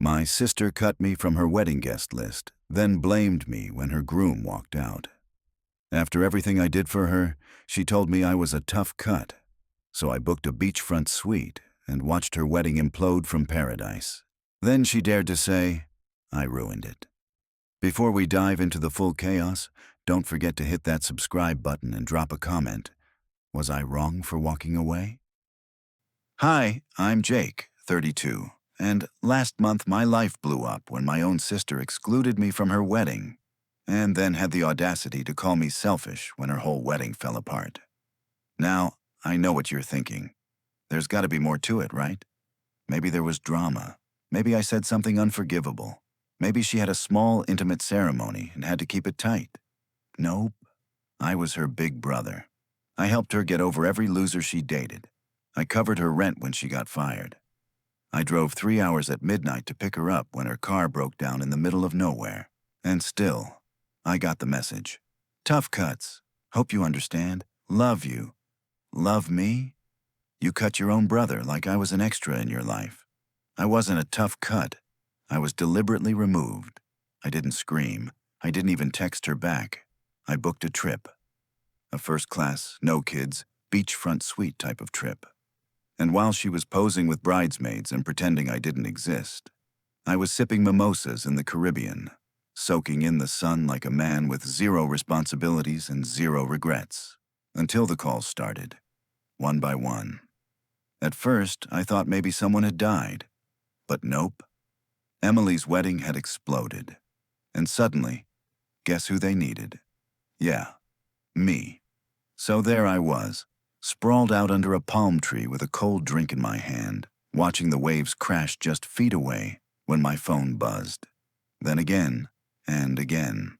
My sister cut me from her wedding guest list, then blamed me when her groom walked out. After everything I did for her, she told me I was a tough cut, so I booked a beachfront suite and watched her wedding implode from paradise. Then she dared to say, I ruined it. Before we dive into the full chaos, don't forget to hit that subscribe button and drop a comment. Was I wrong for walking away? Hi, I'm Jake, 32, and last month my life blew up when my own sister excluded me from her wedding, and then had the audacity to call me selfish when her whole wedding fell apart. Now, I know what you're thinking. There's got to be more to it, right? Maybe there was drama. Maybe I said something unforgivable. Maybe she had a small, intimate ceremony and had to keep it tight. Nope. I was her big brother. I helped her get over every loser she dated. I covered her rent when she got fired. I drove 3 hours at midnight to pick her up when her car broke down in the middle of nowhere. And still, I got the message. Tough cuts. Hope you understand. Love you. Love me? You cut your own brother like I was an extra in your life. I wasn't a tough cut. I was deliberately removed. I didn't scream. I didn't even text her back. I booked a trip. A first-class, no kids, beachfront suite type of trip. And while she was posing with bridesmaids and pretending I didn't exist, I was sipping mimosas in the Caribbean, soaking in the sun like a man with zero responsibilities and zero regrets, until the calls started, one by one. At first, I thought maybe someone had died, but nope. Emily's wedding had exploded, and suddenly, guess who they needed? Yeah, me. So there I was, sprawled out under a palm tree with a cold drink in my hand, watching the waves crash just feet away when my phone buzzed. Then again, and again.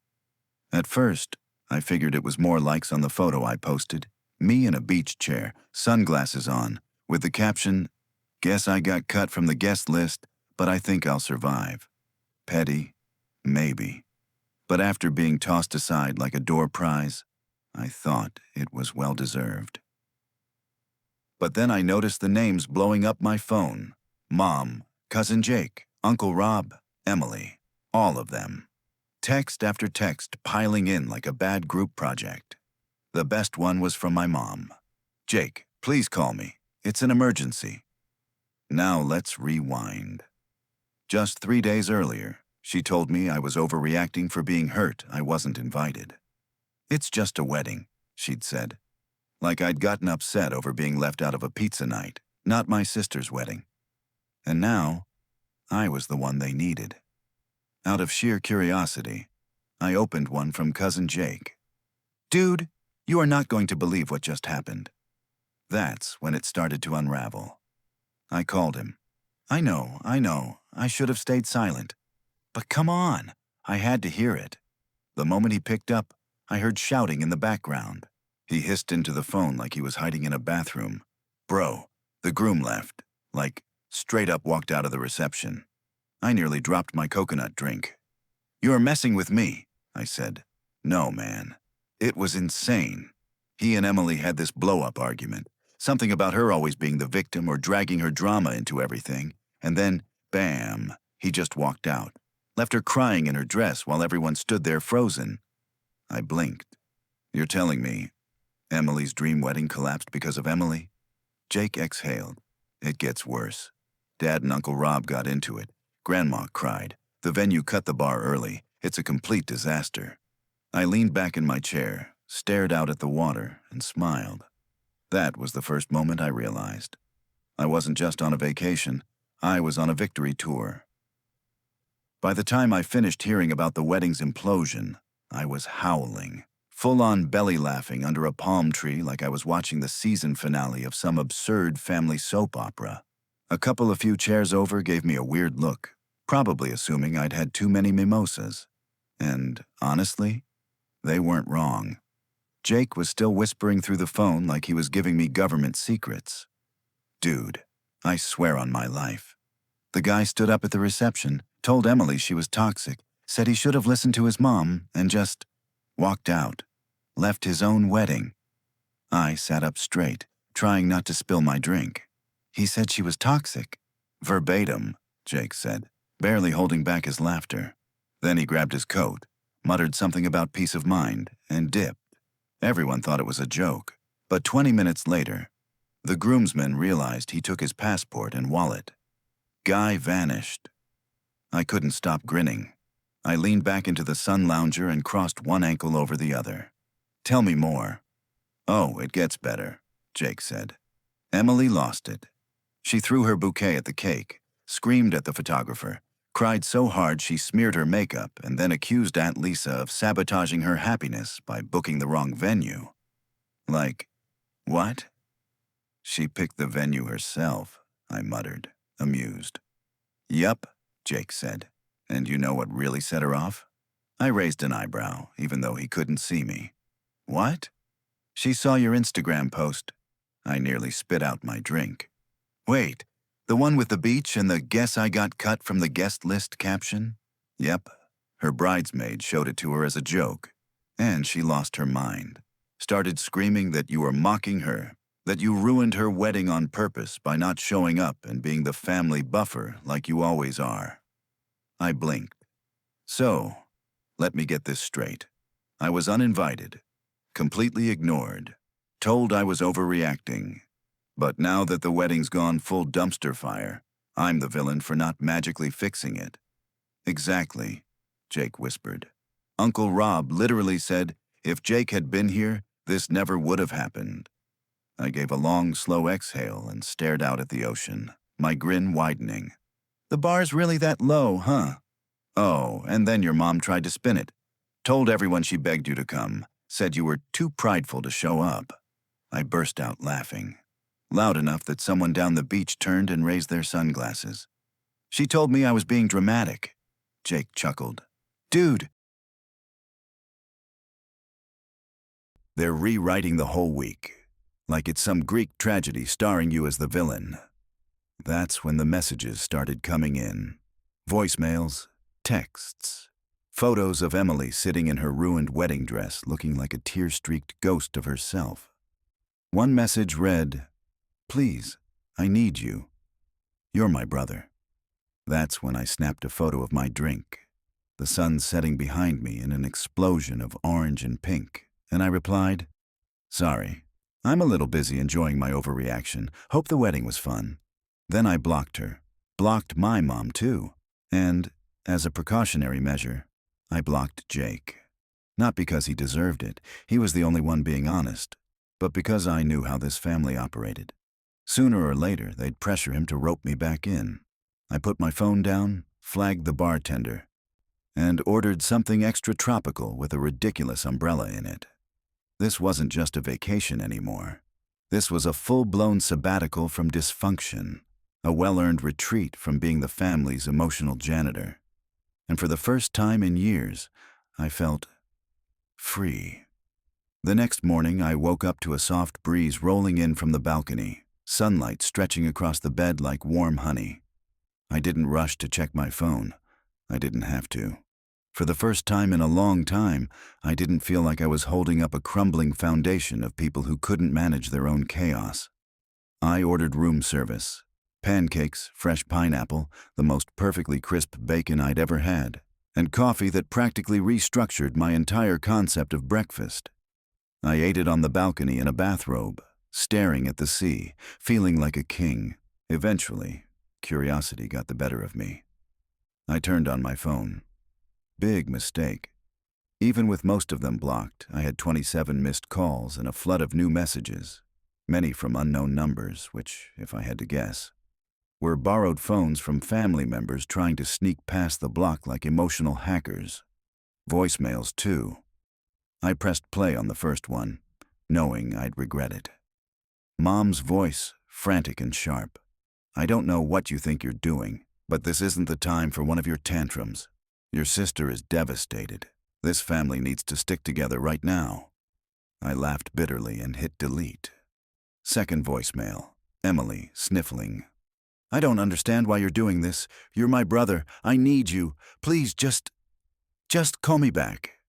At first, I figured it was more likes on the photo I posted, me in a beach chair, sunglasses on, with the caption, "Guess I got cut from the guest list, but I think I'll survive." Petty, maybe. But after being tossed aside like a door prize, I thought it was well-deserved. But then I noticed the names blowing up my phone. Mom, Cousin Jake, Uncle Rob, Emily, all of them. Text after text piling in like a bad group project. The best one was from my mom. "Jake, please call me. It's an emergency." Now let's rewind. Just 3 days earlier, she told me I was overreacting for being hurt I wasn't invited. "It's just a wedding," she'd said. Like I'd gotten upset over being left out of a pizza night, not my sister's wedding. And now, I was the one they needed. Out of sheer curiosity, I opened one from Cousin Jake. "Dude, you are not going to believe what just happened." That's when it started to unravel. I called him. I know, I should have stayed silent. But come on, I had to hear it. The moment he picked up, I heard shouting in the background. He hissed into the phone like he was hiding in a bathroom. "Bro, the groom left." Like, straight up walked out of the reception. I nearly dropped my coconut drink. "You're messing with me," I said. No, man. It was insane. He and Emily had this blow-up argument. Something about her always being the victim or dragging her drama into everything. And then, bam, he just walked out. Left her crying in her dress while everyone stood there frozen. I blinked. "You're telling me Emily's dream wedding collapsed because of Emily?" Jake exhaled. "It gets worse. Dad and Uncle Rob got into it. Grandma cried. The venue cut the bar early. It's a complete disaster." I leaned back in my chair, stared out at the water, and smiled. That was the first moment I realized. I wasn't just on a vacation. I was on a victory tour. By the time I finished hearing about the wedding's implosion, I was howling. Full-on belly laughing under a palm tree like I was watching the season finale of some absurd family soap opera. A couple of few chairs over gave me a weird look, probably assuming I'd had too many mimosas. And, honestly, they weren't wrong. Jake was still whispering through the phone like he was giving me government secrets. Dude, I swear on my life. The guy stood up at the reception, told Emily she was toxic, said he should have listened to his mom, and just walked out. Left his own wedding. I sat up straight, trying not to spill my drink. "He said she was toxic." "Verbatim," Jake said. barely holding back his laughter. Then he grabbed his coat, muttered something about peace of mind, and dipped. Everyone thought it was a joke, but 20 minutes later, the groomsman realized he took his passport and wallet. Guy vanished. I couldn't stop grinning. I leaned back into the sun lounger and crossed one ankle over the other. "Tell me more." "Oh, it gets better," Jake said. Emily lost it. She threw her bouquet at the cake, screamed at the photographer, cried so hard she smeared her makeup, and then accused Aunt Lisa of sabotaging her happiness by booking the wrong venue. Like, what? "She picked the venue herself," I muttered, amused. "Yup," Jake said. "And you know what really set her off?" I raised an eyebrow, even though he couldn't see me. "What?" "She saw your Instagram post." I nearly spit out my drink. "Wait, the one with the beach and the 'guess I got cut from the guest list' caption?" "Yep." Her bridesmaid showed it to her as a joke, and she lost her mind. Started screaming that you were mocking her, that you ruined her wedding on purpose by not showing up and being the family buffer like you always are. I blinked. So, let me get this straight. I was uninvited, completely ignored, told I was overreacting. But now that the wedding's gone full dumpster fire, I'm the villain for not magically fixing it. "Exactly," Jake whispered. "Uncle Rob literally said, if Jake had been here, this never would have happened." I gave a long, slow exhale and stared out at the ocean, my grin widening. "The bar's really that low, huh? Oh, and then your mom tried to spin it. Told everyone she begged you to come, said you were too prideful to show up." I burst out laughing, loud enough that someone down the beach turned and raised their sunglasses. "She told me I was being dramatic." Jake chuckled. "Dude." They're rewriting the whole week, like it's some Greek tragedy starring you as the villain. That's when the messages started coming in. Voicemails, texts, photos of Emily sitting in her ruined wedding dress looking like a tear-streaked ghost of herself. One message read, "Please, I need you. You're my brother." That's when I snapped a photo of my drink, the sun setting behind me in an explosion of orange and pink, and I replied, "Sorry, I'm a little busy enjoying my overreaction. Hope the wedding was fun." Then I blocked her, blocked my mom too, and, as a precautionary measure, I blocked Jake. Not because he deserved it, he was the only one being honest, but because I knew how this family operated. Sooner or later, they'd pressure him to rope me back in. I put my phone down, flagged the bartender, and ordered something extra tropical with a ridiculous umbrella in it. This wasn't just a vacation anymore. This was a full-blown sabbatical from dysfunction, a well-earned retreat from being the family's emotional janitor. And for the first time in years, I felt free. The next morning, I woke up to a soft breeze rolling in from the balcony, sunlight stretching across the bed like warm honey. I didn't rush to check my phone. I didn't have to. For the first time in a long time, I didn't feel like I was holding up a crumbling foundation of people who couldn't manage their own chaos. I ordered room service. Pancakes, fresh pineapple, the most perfectly crisp bacon I'd ever had, and coffee that practically restructured my entire concept of breakfast. I ate it on the balcony in a bathrobe, staring at the sea, feeling like a king. Eventually, curiosity got the better of me. I turned on my phone. Big mistake. Even with most of them blocked, I had 27 missed calls and a flood of new messages, many from unknown numbers, which, if I had to guess, were borrowed phones from family members trying to sneak past the block like emotional hackers. Voicemails, too. I pressed play on the first one, knowing I'd regret it. Mom's voice, frantic and sharp. "I don't know what you think you're doing, but this isn't the time for one of your tantrums. Your sister is devastated. This family needs to stick together right now." I laughed bitterly and hit delete. Second voicemail, Emily, sniffling. "I don't understand why you're doing this. You're my brother. I need you. Please just call me back."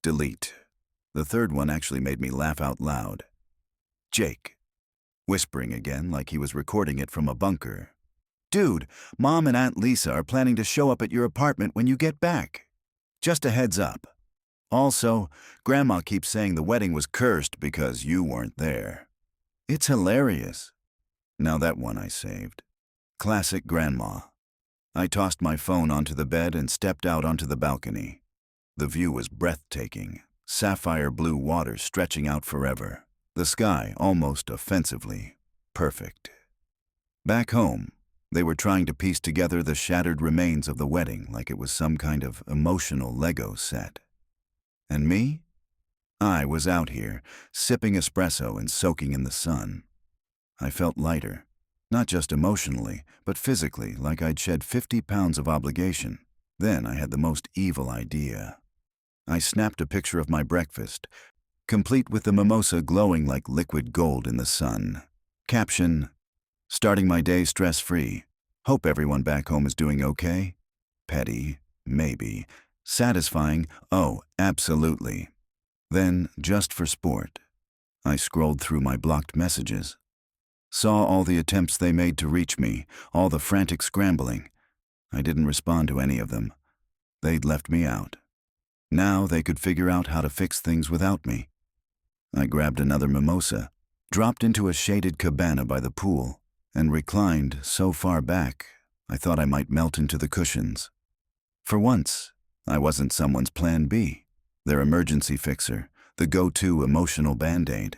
Delete. The third one actually made me laugh out loud. Jake, whispering again like he was recording it from a bunker. "Dude, Mom and Aunt Lisa are planning to show up at your apartment when you get back. Just a heads up. Also, Grandma keeps saying the wedding was cursed because you weren't there. It's hilarious." Now that one I saved. Classic Grandma. I tossed my phone onto the bed and stepped out onto the balcony. The view was breathtaking. Sapphire blue water stretching out forever. The sky almost offensively perfect. Back home, they were trying to piece together the shattered remains of the wedding like it was some kind of emotional Lego set. And me? I was out here, sipping espresso and soaking in the sun. I felt lighter, not just emotionally, but physically, like I'd shed 50 pounds of obligation. Then I had the most evil idea. I snapped a picture of my breakfast, complete with the mimosa glowing like liquid gold in the sun. Caption: "Starting my day stress-free. Hope everyone back home is doing okay." Petty, maybe. Satisfying, oh, absolutely. Then, just for sport, I scrolled through my blocked messages. Saw all the attempts they made to reach me, all the frantic scrambling. I didn't respond to any of them. They'd left me out. Now they could figure out how to fix things without me. I grabbed another mimosa, dropped into a shaded cabana by the pool, and reclined so far back I thought I might melt into the cushions. For once, I wasn't someone's plan B, their emergency fixer, the go-to emotional band-aid.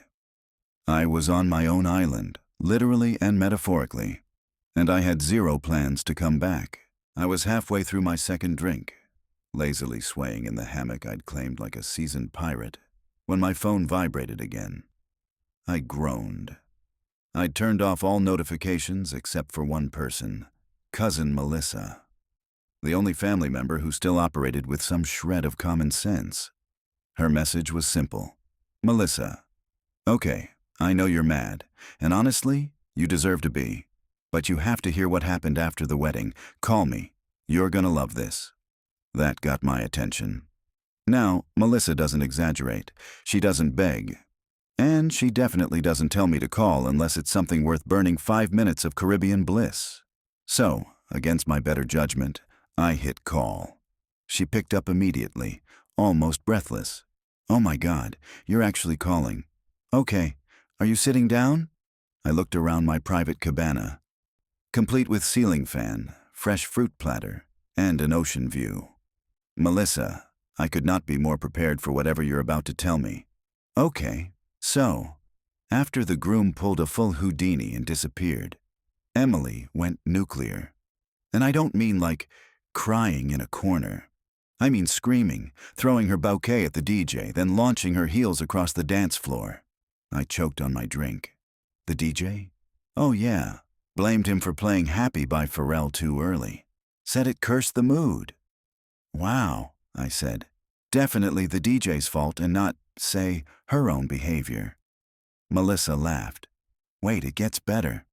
I was on my own island, literally and metaphorically, and I had zero plans to come back. I was halfway through my second drink, lazily swaying in the hammock I'd claimed like a seasoned pirate, when my phone vibrated again. I groaned. I'd turned off all notifications except for one person, Cousin Melissa, the only family member who still operated with some shred of common sense. Her message was simple. "Melissa, okay, I know you're mad, and honestly, you deserve to be. But you have to hear what happened after the wedding. Call me. You're gonna love this." That got my attention. Now, Melissa doesn't exaggerate. She doesn't beg. And she definitely doesn't tell me to call unless it's something worth burning 5 minutes of Caribbean bliss. So, against my better judgment, I hit call. She picked up immediately, almost breathless. "Oh my God, you're actually calling. Okay, are you sitting down?" I looked around my private cabana, complete with ceiling fan, fresh fruit platter, and an ocean view. "Melissa, I could not be more prepared for whatever you're about to tell me." "Okay, so, after the groom pulled a full Houdini and disappeared, Emily went nuclear. And I don't mean like crying in a corner. I mean screaming, throwing her bouquet at the DJ, then launching her heels across the dance floor." I choked on my drink. "The DJ? Oh yeah, blamed him for playing Happy by Pharrell too early. Said it cursed the mood." "Wow," I said. "Definitely the DJ's fault and not, say, her own behavior." Melissa laughed. "Wait, it gets better.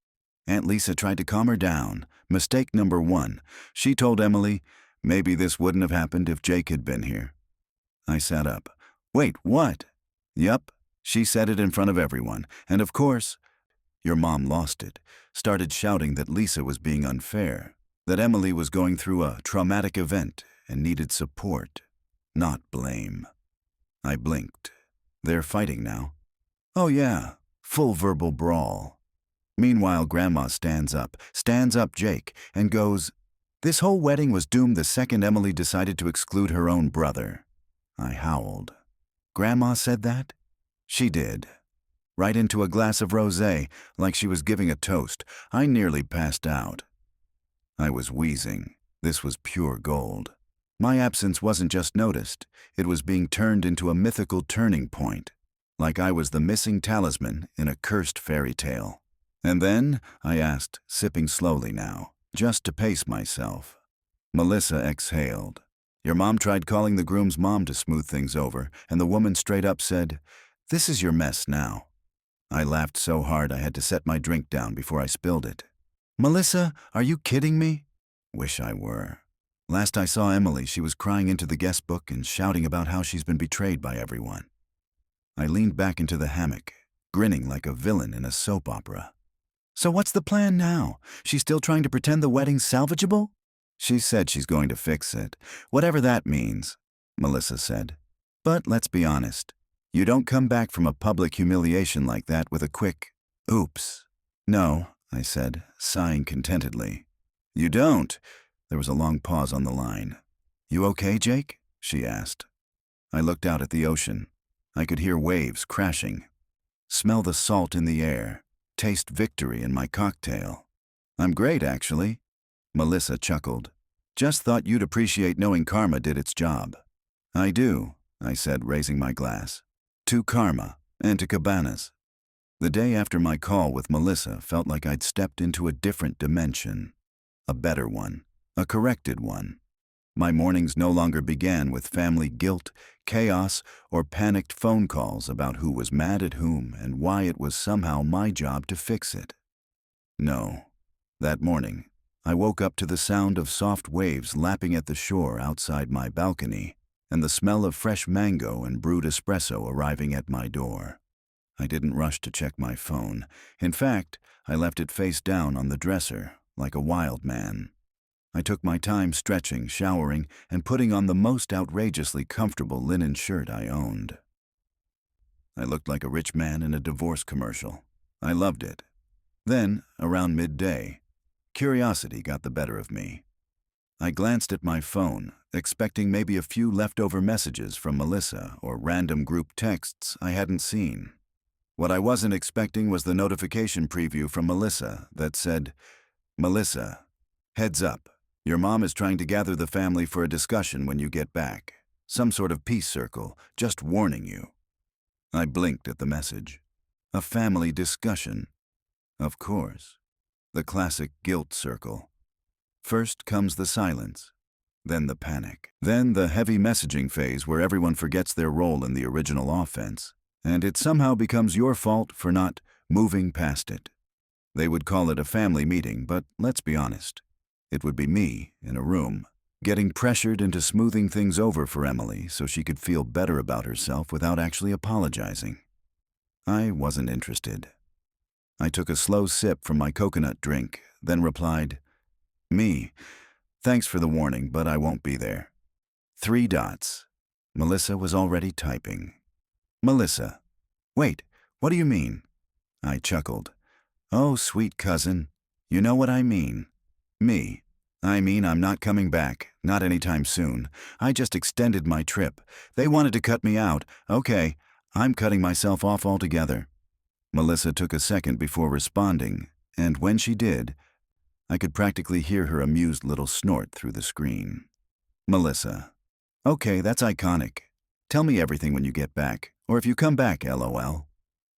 Aunt Lisa tried to calm her down. Mistake number 1. She told Emily, maybe this wouldn't have happened if Jake had been here." I sat up. "Wait, what?" "Yup, she said it in front of everyone. And of course, your mom lost it. Started shouting that Lisa was being unfair, that Emily was going through a traumatic event and needed support, not blame." I blinked. "They're fighting now?" "Oh yeah, full verbal brawl." Meanwhile, Grandma stands up Jake, and goes, "This whole wedding was doomed the second Emily decided to exclude her own brother." I howled. "Grandma said that?" "She did. Right into a glass of rosé, like she was giving a toast. I nearly passed out." I was wheezing. This was pure gold. My absence wasn't just noticed. It was being turned into a mythical turning point, like I was the missing talisman in a cursed fairy tale. "And then?" I asked, sipping slowly now, just to pace myself. Melissa exhaled. "Your mom tried calling the groom's mom to smooth things over, and the woman straight up said, 'This is your mess now.'" I laughed so hard I had to set my drink down before I spilled it. "Melissa, are you kidding me?" Wish I were. Last I saw Emily, she was crying into the guest book and shouting about how she's been betrayed by everyone. I leaned back into the hammock, grinning like a villain in a soap opera. So what's the plan now? She's still trying to pretend the wedding's salvageable? She said she's going to fix it, whatever that means, Melissa said. But let's be honest. You don't come back from a public humiliation like that with a quick, oops. No, I said, sighing contentedly. You don't? There was a long pause on the line. You okay, Jake? She asked. I looked out at the ocean. I could hear waves crashing. Smell the salt in the air. Taste victory in my cocktail. I'm great, actually. Melissa chuckled. Just thought you'd appreciate knowing karma did its job. I do, I said, raising my glass. To karma and to cabanas. The day after my call with Melissa felt like I'd stepped into a different dimension. A better one. A corrected one. My mornings no longer began with family guilt, chaos, or panicked phone calls about who was mad at whom and why it was somehow my job to fix it. No. That morning, I woke up to the sound of soft waves lapping at the shore outside my balcony and the smell of fresh mango and brewed espresso arriving at my door. I didn't rush to check my phone. In fact, I left it face down on the dresser, like a wild man. I took my time stretching, showering, and putting on the most outrageously comfortable linen shirt I owned. I looked like a rich man in a divorce commercial. I loved it. Then, around midday, curiosity got the better of me. I glanced at my phone, expecting maybe a few leftover messages from Melissa or random group texts I hadn't seen. What I wasn't expecting was the notification preview from Melissa that said, Melissa, heads up. Your mom is trying to gather the family for a discussion when you get back. Some sort of peace circle, just warning you. I blinked at the message. A family discussion. Of course. The classic guilt circle. First comes the silence, then the panic, then the heavy messaging phase where everyone forgets their role in the original offense, and it somehow becomes your fault for not moving past it. They would call it a family meeting, but let's be honest. It would be me, in a room, getting pressured into smoothing things over for Emily so she could feel better about herself without actually apologizing. I wasn't interested. I took a slow sip from my coconut drink, then replied, Me, thanks for the warning, but I won't be there. 3 dots. Melissa was already typing. Melissa. Wait, what do you mean? I chuckled. Oh, sweet cousin, you know what I mean. Me. I mean, I'm not coming back, not anytime soon. I just extended my trip. They wanted to cut me out. Okay, I'm cutting myself off altogether. Melissa took a second before responding, and when she did, I could practically hear her amused little snort through the screen. Melissa. Okay, that's iconic. Tell me everything when you get back, or if you come back, LOL.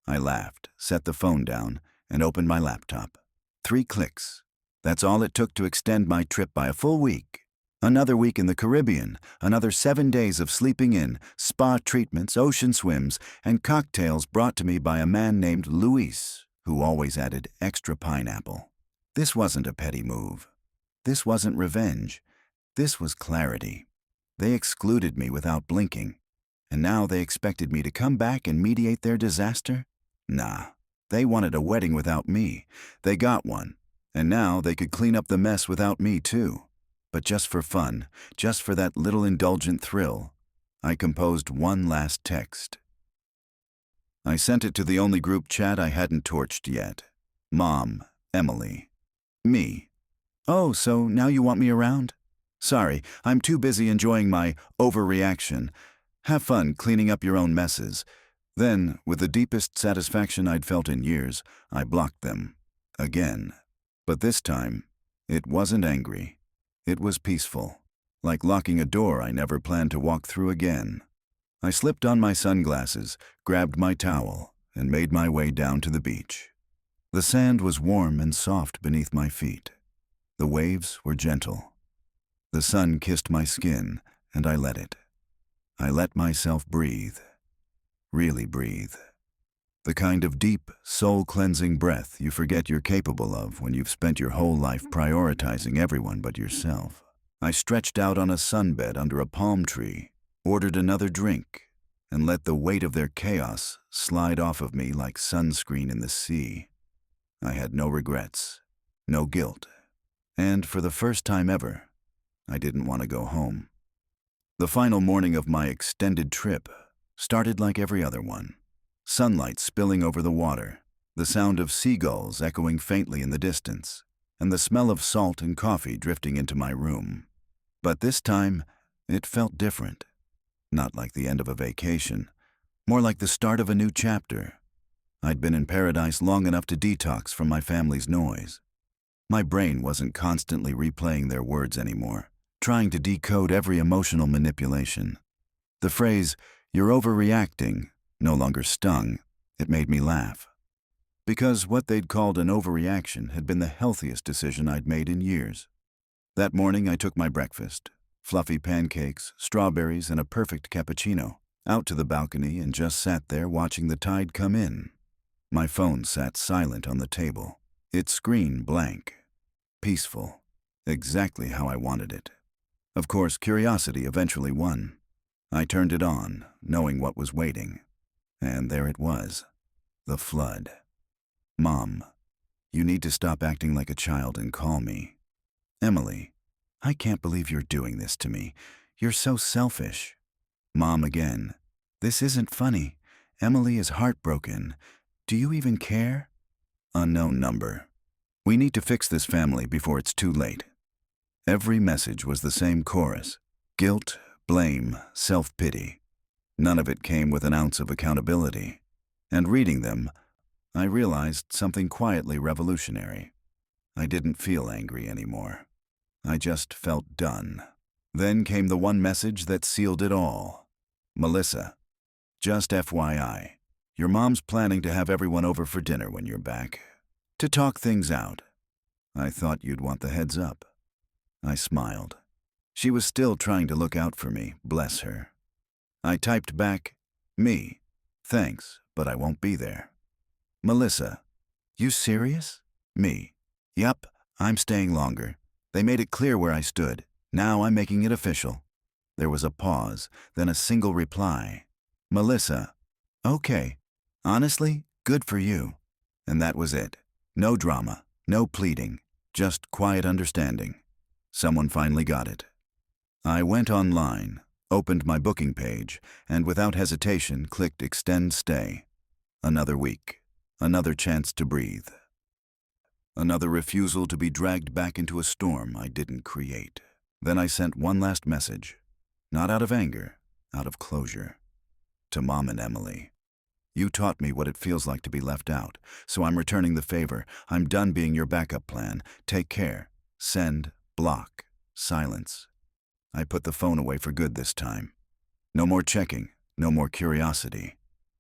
I laughed, set the phone down, and opened my laptop. 3 clicks. That's all it took to extend my trip by a full week. Another week in the Caribbean, another 7 days of sleeping in, spa treatments, ocean swims, and cocktails brought to me by a man named Luis, who always added extra pineapple. This wasn't a petty move. This wasn't revenge. This was clarity. They excluded me without blinking. And now they expected me to come back and mediate their disaster? Nah. They wanted a wedding without me. They got one. And now they could clean up the mess without me, too. But just for fun, just for that little indulgent thrill, I composed one last text. I sent it to the only group chat I hadn't torched yet. Mom, Emily. Me. Oh, so now you want me around? Sorry, I'm too busy enjoying my overreaction. Have fun cleaning up your own messes. Then, with the deepest satisfaction I'd felt in years, I blocked them. Again. But this time, it wasn't angry. It was peaceful, like locking a door I never planned to walk through again. I slipped on my sunglasses, grabbed my towel, and made my way down to the beach. The sand was warm and soft beneath my feet. The waves were gentle. The sun kissed my skin, and I let it. I let myself breathe. Really breathe. The kind of deep, soul-cleansing breath you forget you're capable of when you've spent your whole life prioritizing everyone but yourself. I stretched out on a sunbed under a palm tree, ordered another drink, and let the weight of their chaos slide off of me like sunscreen in the sea. I had no regrets, no guilt, and for the first time ever, I didn't want to go home. The final morning of my extended trip started like every other one. Sunlight spilling over the water, the sound of seagulls echoing faintly in the distance, and the smell of salt and coffee drifting into my room. But this time, it felt different. Not like the end of a vacation, more like the start of a new chapter. I'd been in paradise long enough to detox from my family's noise. My brain wasn't constantly replaying their words anymore, trying to decode every emotional manipulation. The phrase, "you're overreacting," no longer stung. It made me laugh. Because what they'd called an overreaction had been the healthiest decision I'd made in years. That morning I took my breakfast, fluffy pancakes, strawberries, and a perfect cappuccino, out to the balcony and just sat there watching the tide come in. My phone sat silent on the table, its screen blank. Peaceful. Exactly how I wanted it. Of course, curiosity eventually won. I turned it on, knowing what was waiting. And there it was. The flood. "Mom, you need to stop acting like a child and call me." "Emily, I can't believe you're doing this to me. You're so selfish." "Mom again. This isn't funny. Emily is heartbroken. Do you even care?" Unknown number. "We need to fix this family before it's too late." Every message was the same chorus. Guilt, blame, self-pity. None of it came with an ounce of accountability. And reading them, I realized something quietly revolutionary. I didn't feel angry anymore. I just felt done. Then came the one message that sealed it all. "Melissa, just FYI, your mom's planning to have everyone over for dinner when you're back. To talk things out. I thought you'd want the heads up." I smiled. She was still trying to look out for me, bless her. I typed back, "Me. Thanks, but I won't be there." "Melissa, you serious?" "Me. Yup, I'm staying longer. They made it clear where I stood. Now I'm making it official." There was a pause, then a single reply. "Melissa. Okay. Honestly, good for you." And that was it. No drama, no pleading, just quiet understanding. Someone finally got it. I went online, opened my booking page, and without hesitation clicked Extend Stay. Another week, another chance to breathe. Another refusal to be dragged back into a storm I didn't create. Then I sent one last message, not out of anger, out of closure. To Mom and Emily. "You taught me what it feels like to be left out, so I'm returning the favor. I'm done being your backup plan. Take care. Send, block, silence." I put the phone away for good this time. No more checking, no more curiosity.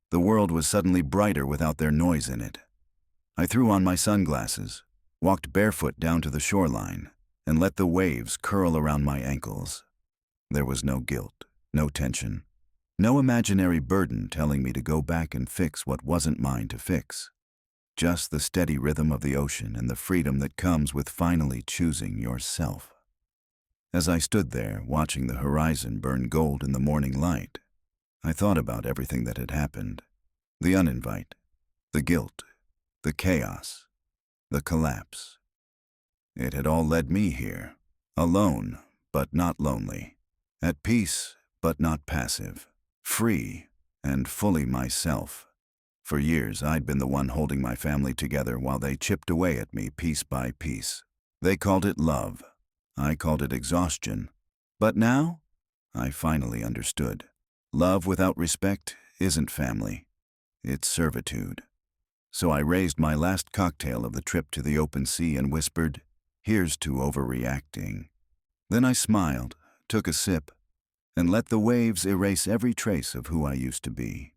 The world was suddenly brighter without their noise in it. I threw on my sunglasses, walked barefoot down to the shoreline, and let the waves curl around my ankles. There was no guilt, no tension, no imaginary burden telling me to go back and fix what wasn't mine to fix. Just the steady rhythm of the ocean and the freedom that comes with finally choosing yourself. As I stood there, watching the horizon burn gold in the morning light, I thought about everything that had happened. The uninvite, the guilt, the chaos, the collapse. It had all led me here, alone, but not lonely, at peace, but not passive, free, and fully myself. For years, I'd been the one holding my family together while they chipped away at me piece by piece. They called it love. I called it exhaustion. But now, I finally understood. Love without respect isn't family. It's servitude. So I raised my last cocktail of the trip to the open sea and whispered, "Here's to overreacting." Then I smiled, took a sip, and let the waves erase every trace of who I used to be.